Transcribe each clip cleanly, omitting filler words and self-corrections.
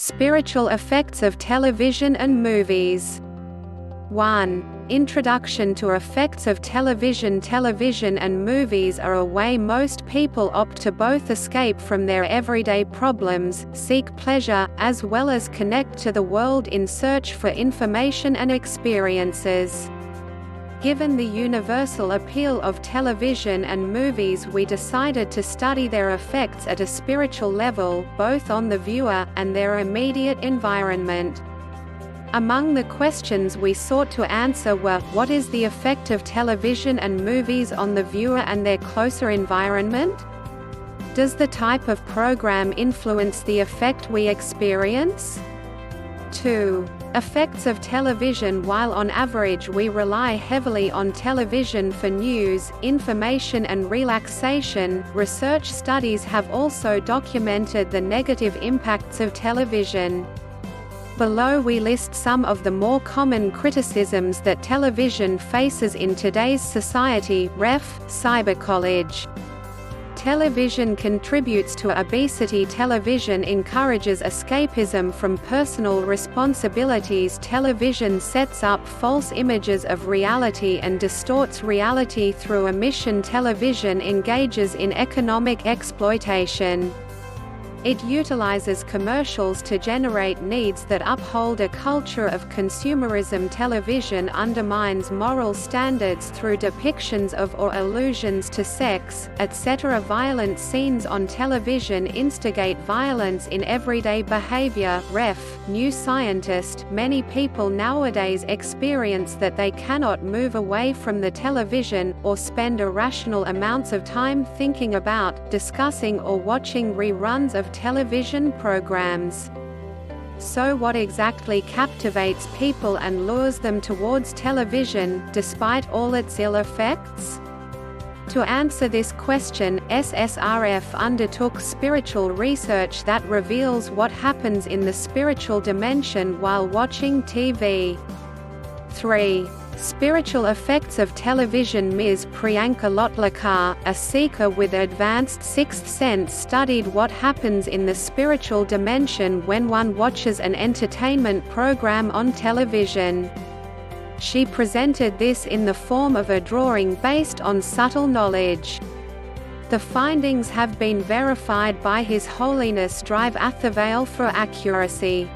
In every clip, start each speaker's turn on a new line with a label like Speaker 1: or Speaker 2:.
Speaker 1: Spiritual effects of television and movies. 1. Introduction to effects of television. Television and movies are a way most people opt to both escape from their everyday problems, seek pleasure, as well as connect to the world in search for information and experiences. Given the universal appeal of television and movies, we decided to study their effects at a spiritual level, both on the viewer and their immediate environment. Among the questions we sought to answer were, what is the effect of television and movies on the viewer and their closer environment? Does the type of program influence the effect we experience? 2. Effects of television. While on average we rely heavily on television for news, information and relaxation, research studies have also documented the negative impacts of television. Below we list some of the more common criticisms that television faces in today's society. Ref. Cybercollege. Television contributes to obesity. Television encourages escapism from personal responsibilities. Television sets up false images of reality and distorts reality through omission. Television engages in economic exploitation. It utilizes commercials to generate needs that uphold a culture of consumerism. Television undermines moral standards through depictions of or allusions to sex, etc. Violent scenes on television instigate violence in everyday behavior. Ref. New Scientist. Many people nowadays experience that they cannot move away from the television, or spend irrational amounts of time thinking about, discussing or watching reruns of television programs. So what exactly captivates people and lures them towards television, despite all its ill effects? To answer this question, SSRF undertook spiritual research that reveals what happens in the spiritual dimension while watching TV. 3. Spiritual effects of television. Ms. Priyanka Lotlekar, a seeker with advanced sixth sense, studied what happens in the spiritual dimension when one watches an entertainment program on television. She presented this in the form of a drawing based on subtle knowledge. The findings have been verified by His Holiness Drive Athavale for accuracy.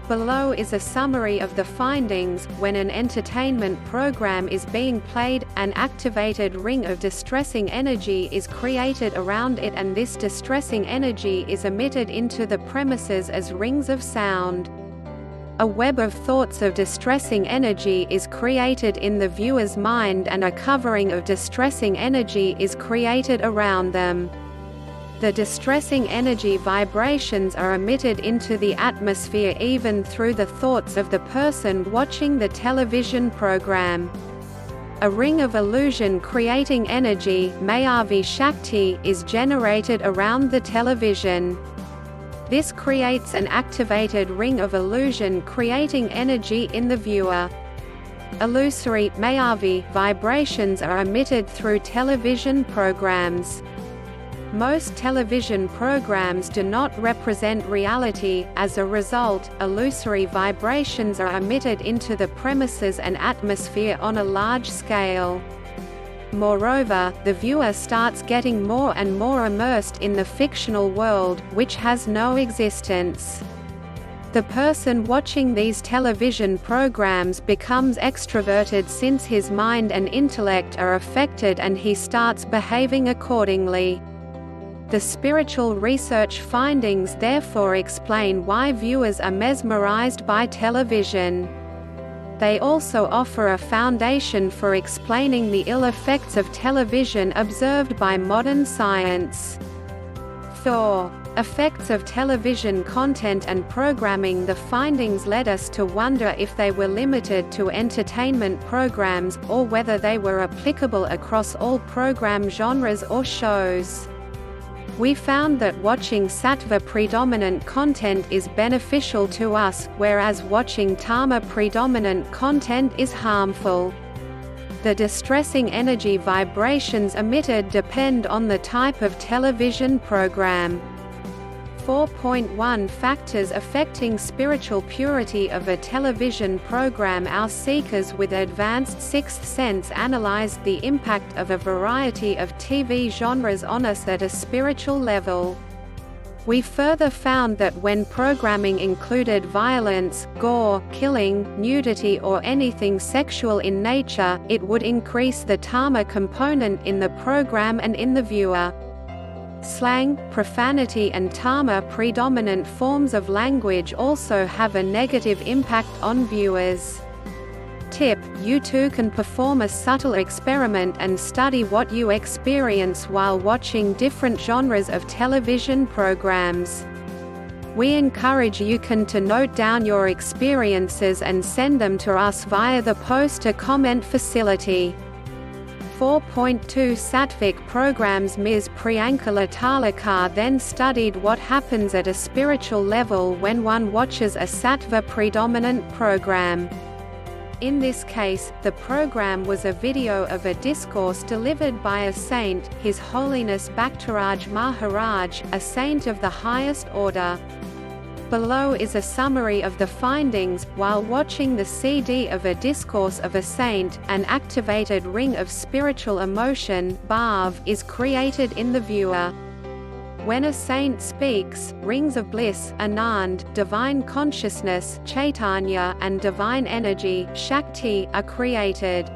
Speaker 1: Below is a summary of the findings. When an entertainment program is being played, an activated ring of distressing energy is created around it, and this distressing energy is emitted into the premises as rings of sound. A web of thoughts of distressing energy is created in the viewer's mind, and a covering of distressing energy is created around them. The distressing energy vibrations are emitted into the atmosphere even through the thoughts of the person watching the television program. A ring of illusion creating energy, Mayavi Shakti, is generated around the television. This creates an activated ring of illusion creating energy in the viewer. Illusory, Mayavi, vibrations are emitted through television programs. Most television programs do not represent reality. As a result, illusory vibrations are emitted into the premises and atmosphere on a large scale. Moreover, the viewer starts getting more and more immersed in the fictional world, which has no existence. The person watching these television programs becomes extroverted since his mind and intellect are affected, and he starts behaving accordingly. The spiritual research findings therefore explain why viewers are mesmerized by television. They also offer a foundation for explaining the ill effects of television observed by modern science. 4. Effects of television content and programming. The findings led us to wonder if they were limited to entertainment programs, or whether they were applicable across all program genres or shows. We found that watching sattva-predominant content is beneficial to us, whereas watching tama-predominant content is harmful. The distressing energy vibrations emitted depend on the type of television program. 4.1 Factors affecting spiritual purity of a television program. Our seekers with advanced sixth sense analyzed the impact of a variety of TV genres on us at a spiritual level. We further found that when programming included violence, gore, killing, nudity or anything sexual in nature, it would increase the Tama component in the program and in the viewer. Slang, profanity and Tama-predominant forms of language also have a negative impact on viewers. Tip: you too can perform a subtle experiment and study what you experience while watching different genres of television programs. We encourage you to note down your experiences and send them to us via the post-a-comment facility. 4.2 Sattvic programs. Ms. Priyanka Latalekar then studied what happens at a spiritual level when one watches a sattva-predominant program. In this case, the program was a video of a discourse delivered by a saint, His Holiness Bhaktaraj Maharaj, a saint of the highest order. Below is a summary of the findings. While watching the CD of a discourse of a saint, an activated ring of spiritual emotion (bhav) is created in the viewer. When a saint speaks, rings of bliss, Anand, divine consciousness, Chaitanya, and divine energy, Shakti, are created.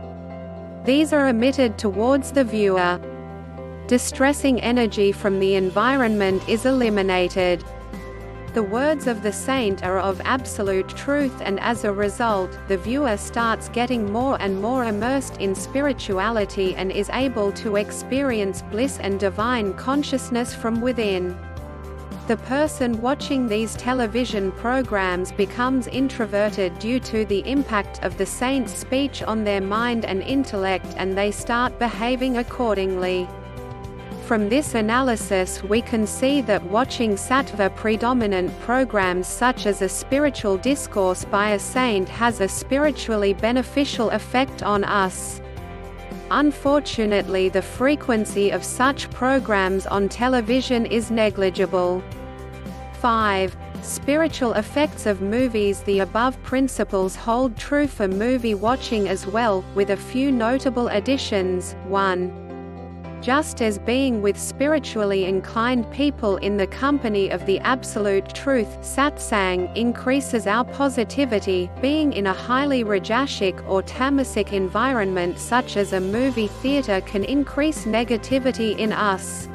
Speaker 1: These are emitted towards the viewer. Distressing energy from the environment is eliminated. The words of the saint are of absolute truth, and as a result, the viewer starts getting more and more immersed in spirituality and is able to experience bliss and divine consciousness from within. The person watching these television programs becomes introverted due to the impact of the saint's speech on their mind and intellect, and they start behaving accordingly. From this analysis we can see that watching sattva-predominant programs such as a spiritual discourse by a saint has a spiritually beneficial effect on us. Unfortunately, the frequency of such programs on television is negligible. 5. Spiritual effects of movies. The above principles hold true for movie watching as well, with a few notable additions. 1. Just as being with spiritually inclined people in the company of the absolute truth satsang increases our positivity, being in a highly rajasic or tamasic environment such as a movie theater can increase negativity in us.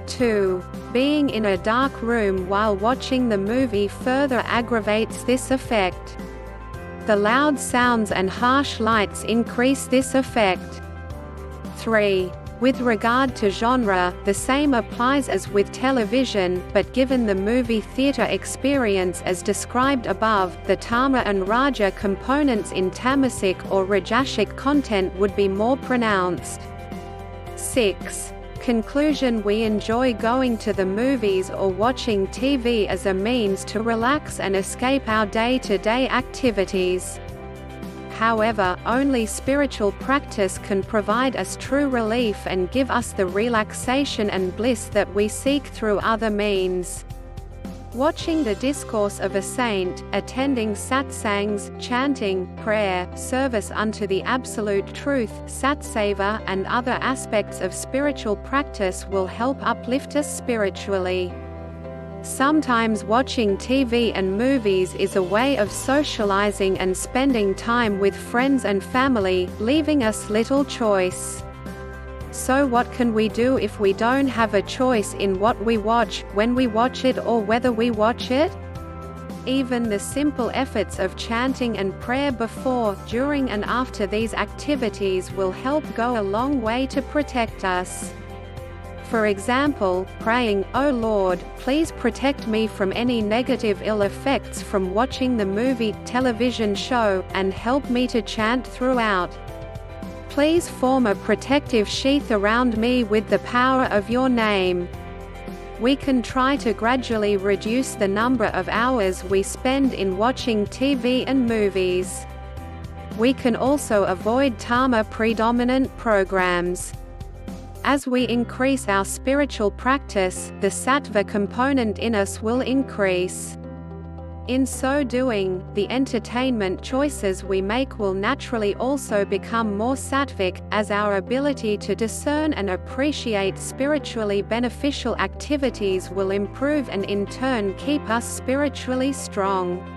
Speaker 1: 2. Being in a dark room while watching the movie further aggravates this effect. The loud sounds and harsh lights increase this effect. 3. With regard to genre, the same applies as with television, but given the movie theater experience as described above, the Tama and Raja components in tamasic or rajasic content would be more pronounced. 6. Conclusion: we enjoy going to the movies or watching TV as a means to relax and escape our day-to-day activities. However, only spiritual practice can provide us true relief and give us the relaxation and bliss that we seek through other means. Watching the discourse of a saint, attending satsangs, chanting, prayer, service unto the absolute truth, satseva, and other aspects of spiritual practice will help uplift us spiritually. Sometimes watching TV and movies is a way of socializing and spending time with friends and family, leaving us little choice. So what can we do if we don't have a choice in what we watch, when we watch it, or whether we watch it? Even the simple efforts of chanting and prayer before, during and after these activities will help go a long way to protect us. For example, praying, "O Lord, please protect me from any negative ill effects from watching the movie, television show, and help me to chant throughout. Please form a protective sheath around me with the power of your name." We can try to gradually reduce the number of hours we spend in watching TV and movies. We can also avoid Tama-predominant programs. As we increase our spiritual practice, the sattva component in us will increase. In so doing, the entertainment choices we make will naturally also become more sattvic, as our ability to discern and appreciate spiritually beneficial activities will improve and in turn keep us spiritually strong.